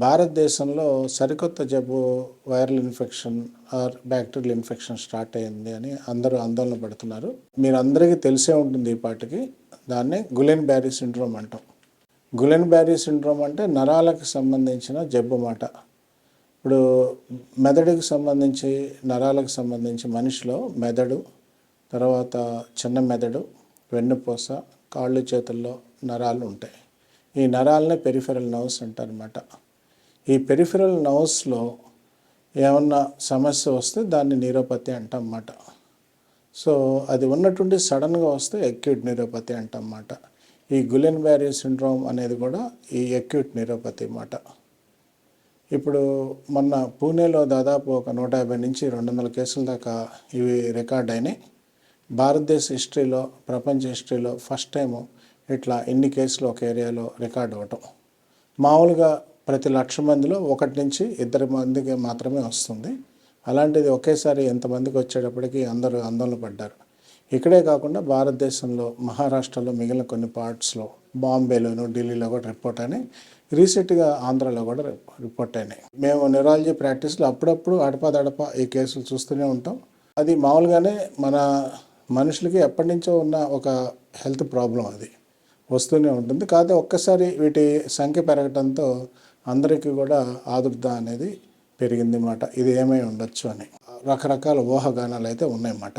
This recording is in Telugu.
భారతదేశంలో సరికొత్త జబ్బు viral infection or bacterial infection start అయింది అని అందరూ ఆందోళన పడుతున్నారు. మీరందరికీ తెలిసే ఉంటుంది ఈ పాటికి. దాన్నే గులెన్ బ్యారీ సిండ్రోమ్ అంటాం. గులెన్ బ్యారీ సిండ్రోమ్ అంటే నరాలకు సంబంధించిన జబ్బు మాట. ఇప్పుడు మెదడుకి సంబంధించి, నరాలకు సంబంధించి మనిషిలో మెదడు, తర్వాత చిన్న మెదడు, వెన్నుపూస, కాళ్ళు చేతుల్లో నరాలు ఉంటాయి. ఈ నరాలనే పెరిఫెరల్ నర్వ్స్ అంటారన్నమాట. ఈ పెరిఫెరల్ నర్వ్స్లో ఏమన్నా సమస్య వస్తే దాన్ని న్యూరోపతి అంటామన్నమాట. సో అది ఉన్నటువంటి సడన్గా వస్తే అక్యూట్ న్యూరోపతి అంటామన్నమాట. ఈ గులెన్ బ్యారీ సిండ్రోమ్ అనేది కూడా ఈ అక్యూట్ న్యూరోపతి అన్నమాట. ఇప్పుడు మొన్న పూణేలో దాదాపు ఒక 150 నుంచి 200 కేసుల దాకా ఇవి రికార్డ్ అయినాయి. భారతదేశ హిస్టరీలో, ప్రపంచ హిస్టరీలో ఫస్ట్ టైము ఇట్లా ఇన్ని కేసులు ఒక ఏరియాలో రికార్డ్ అవ్వటం. మామూలుగా ప్రతి 1,00,000 మందిలో 1 నుంచి 2 మందికి మాత్రమే వస్తుంది. అలాంటిది ఒకేసారి ఎంతమందికి వచ్చేటప్పటికి అందరూ ఆందోళన పడ్డారు. ఇక్కడే కాకుండా భారతదేశంలో మహారాష్ట్రలో మిగిలిన కొన్ని పార్ట్స్లో, బాంబేలోను, ఢిల్లీలో కూడా రిపోర్ట్ అయినాయి. రీసెంట్గా ఆంధ్రాలో కూడా రిపోర్ట్ అయినాయి. మేము న్యూరాలజీ ప్రాక్టీస్లో అప్పుడప్పుడు అడపాదడపా ఈ కేసులు చూస్తూనే ఉంటాం. అది మామూలుగానే మన మనుషులకి ఎప్పటి నుంచో ఉన్న ఒక హెల్త్ ప్రాబ్లం, అది వస్తూనే ఉంటుంది. కాకపోతే ఒక్కసారి వీటి సంఖ్య పెరగడంతో అందరికీ కూడా ఆదుర్ద అనేది పెరిగింది అన్నమాట. ఇది ఏమై ఉండొచ్చు అని రకరకాల ఊహాగానాలు అయితే ఉన్నాయన్నమాట.